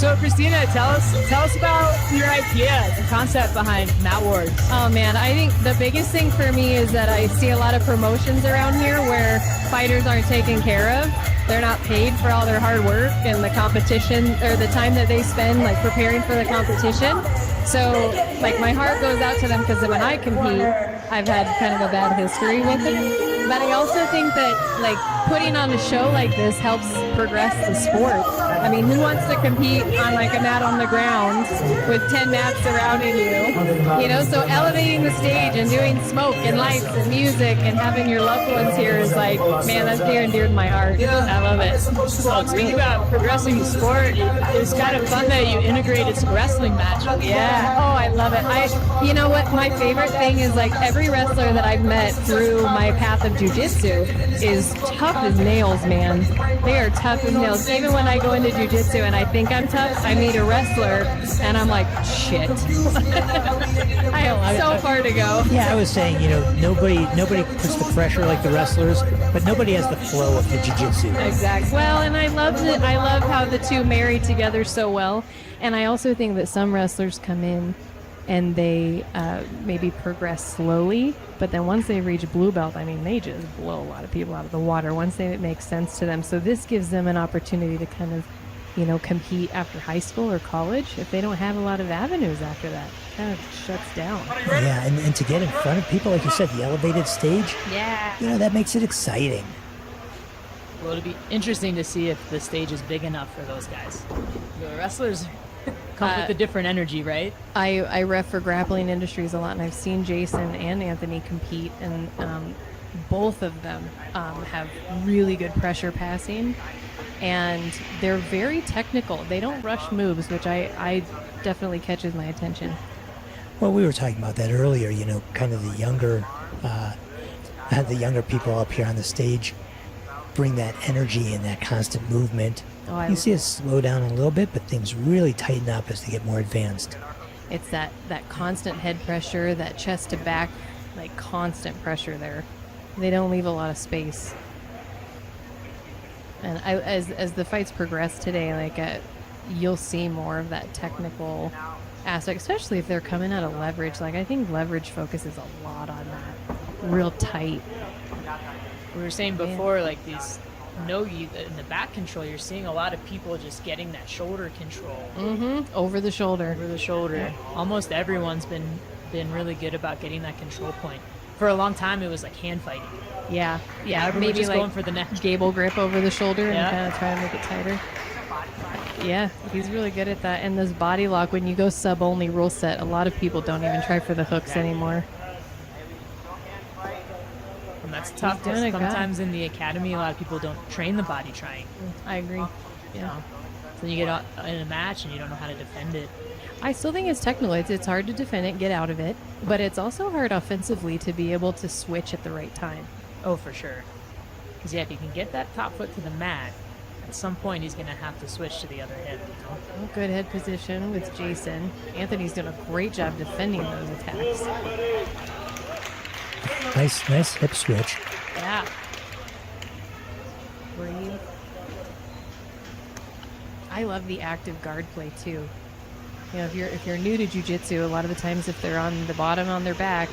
So Christina, tell us about your idea, the concept behind Mat Wars. Oh man, I think the biggest thing for me is that I see a lot of promotions around here where fighters aren't taken care of. They're not paid for all their hard work and the competition or the time that they spend like preparing for the competition. So like my heart goes out to them because when I compete, I've had kind of a bad history with it. But I also think that like putting on a show like this helps progress the sport. I mean, who wants to compete on like a mat on the ground with 10 mats surrounding you? You know, so elevating the stage and doing smoke and lights and music and having your loved ones here is like, man, that's near and dear to my heart. I love it. Well, speaking about progressing the sport, it was kind of fun that you integrated some wrestling matches. Yeah. Oh, I love it. You know what? My favorite thing is like every wrestler that I've met through my path of jiu-jitsu is tough as nails, man. They are tough as nails. Even when I go into jiu-jitsu and I think I'm tough, I meet a wrestler and I'm like, shit. I have so far to go. Yeah, I was saying, you know, nobody puts the pressure like the wrestlers, but nobody has the flow of the jiu-jitsu. Exactly. Well, and I love how the two marry together so well. And I also think that some wrestlers come in and they maybe progress slowly, but then once they reach blue belt, I mean, they just blow a lot of people out of the water once it makes sense to them. So this gives them an opportunity to kind of, you know, compete after high school or college if they don't have a lot of avenues after that. It kind of shuts down. Yeah, and to get in front of people, like you said, the elevated stage, yeah, you know, that makes it exciting. Well, it'll be interesting to see if the stage is big enough for those guys. The wrestlers come with a different energy, right? I ref for Grappling Industries a lot, and I've seen Jason and Anthony compete, and both of them have really good pressure passing, and they're very technical. They don't rush moves, which I definitely catches my attention. Well, we were talking about that earlier, you know, kind of the younger people up here on the stage bring that energy and that constant movement. You see us slow down a little bit, but things really tighten up as they get more advanced. It's that constant head pressure, that chest to back, like constant pressure there. They don't leave a lot of space. And as the fights progress today, like you'll see more of that technical aspect, especially if they're coming out of leverage. Like I think leverage focuses a lot on that, real tight. We were saying before, like these Nogi in the back control, you're seeing a lot of people just getting that shoulder control. Mm-hmm. Over the shoulder. Over the shoulder. Yeah. Almost everyone's been really good about getting that control point. For a long time, it was like hand fighting. Yeah. Maybe just like going for the neck. Gable grip over the shoulder and kind of try to make it tighter. Yeah, he's really good at that. And this body lock, when you go sub-only rule set, a lot of people don't even try for the hooks anymore. And that's tough. Sometimes in the academy, a lot of people don't train the body trying. I agree. Yeah. So you get in a match and you don't know how to defend it. I still think it's technical. It's hard to defend it, get out of it. But it's also hard offensively to be able to switch at the right time. Oh, for sure. Because, if you can get that top foot to the mat, at some point he's going to have to switch to the other hip. You know? Oh, good head position with Jason. Anthony's doing a great job defending those attacks. Nice hip switch. Yeah. Breathe. I love the active guard play too. You know, if you're new to jiu-jitsu, a lot of the times if they're on the bottom on their back,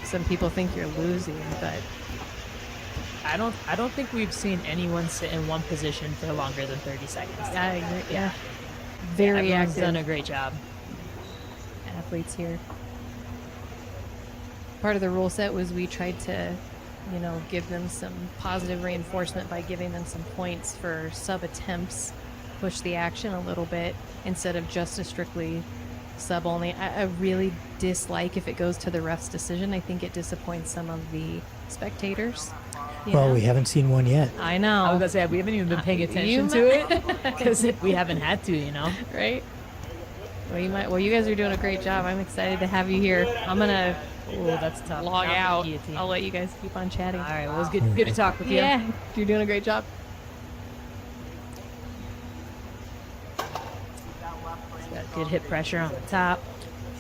some people think you're losing, but I don't think we've seen anyone sit in one position for longer than 30 seconds. I agree. Yeah. Very active. Done a great job. Athletes here. Part of the rule set was we tried to, you know, give them some positive reinforcement by giving them some points for sub attempts, push the action a little bit instead of just a strictly sub only. I really dislike if it goes to the ref's decision. I think it disappoints some of the spectators. Well, we haven't seen one yet. I know. I was gonna say we haven't even been paying attention to it because we haven't had to, you know. Right. Well, you guys are doing a great job. I'm excited to have you here. I'm gonna. Oh, that's tough. Log out. I'll let you guys keep on chatting. All right. Well, it was good to talk with you. Yeah, you're doing a great job. Got good hip pressure on the top.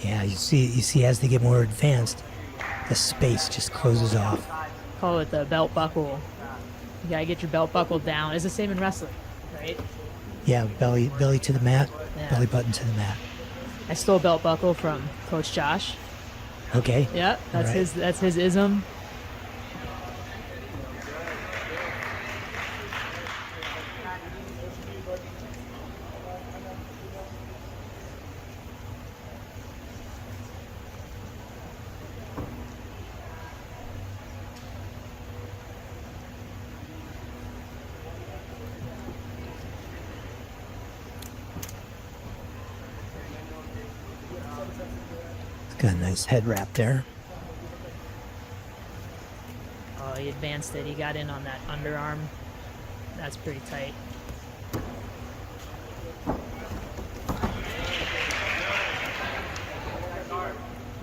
Yeah, you see, as they get more advanced, the space just closes off. Call it the belt buckle. You gotta get your belt buckle down. It's the same in wrestling, right? Yeah, belly to the mat, Yeah. belly button to the mat. I stole belt buckle from Coach Josh. Okay. Yeah, that's Right. his ism. It's got a nice head wrap there. Oh, he advanced it. He got in on that underarm. That's pretty tight.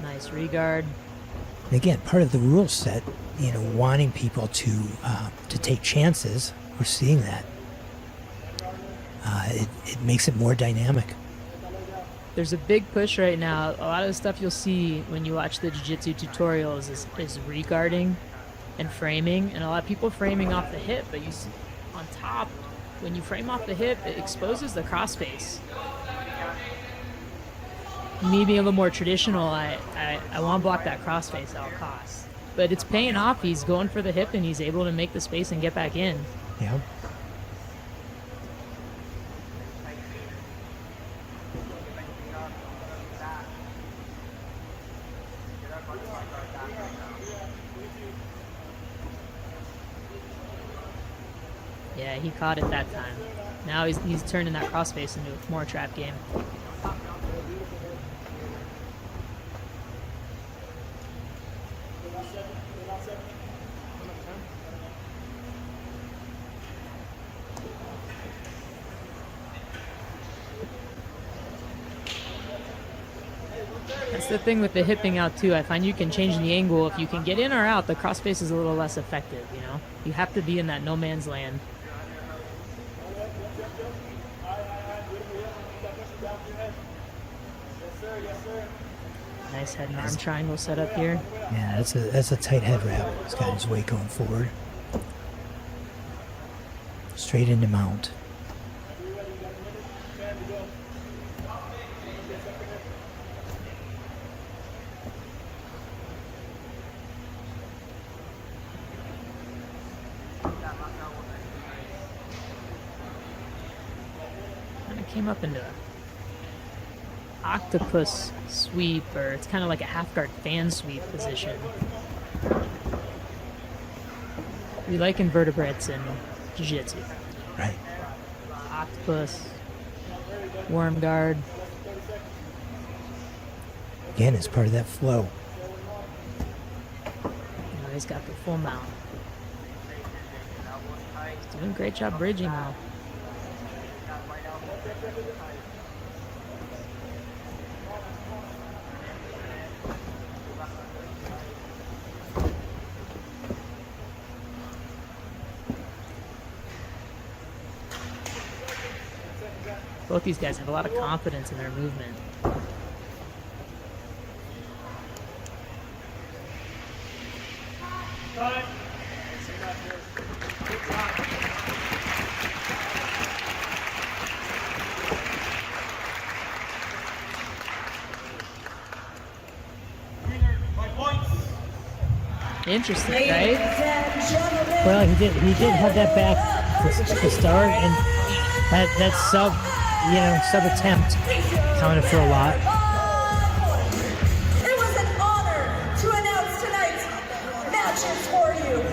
Nice regard. And again, part of the rule set, wanting people to take chances. We're seeing that. It makes it more dynamic. There's a big push right now. A lot of the stuff you'll see when you watch the jiu-jitsu tutorials is regarding and framing, and a lot of people framing off the hip, but you see on top, when you frame off the hip, it exposes the crossface. Me being a little more traditional, I want to block that crossface at all costs. But it's paying off. He's going for the hip, and he's able to make the space and get back in. Yeah. Yeah, he caught it that time. Now he's turning that crossface into more a trap game. That's the thing with the hipping out too. I find you can change the angle. If you can get in or out, the crossface is a little less effective, You have to be in that no man's land. Nice head and arm triangle set up here. Yeah, that's a tight head wrap. He's got his weight going forward. Straight into mount. Kind of came up into a octopus sweep, or it's kind of like a half guard fan sweep position. We like invertebrates in jiu-jitsu. Right. Octopus, worm guard. Again, it's part of that flow. He's got the full mount. He's doing a great job bridging now. Both these guys have a lot of confidence in their movement. Interesting, right? Well, he did have that back to start, and that sub attempt counted for a lot. It was an honor to announce tonight's matches for you.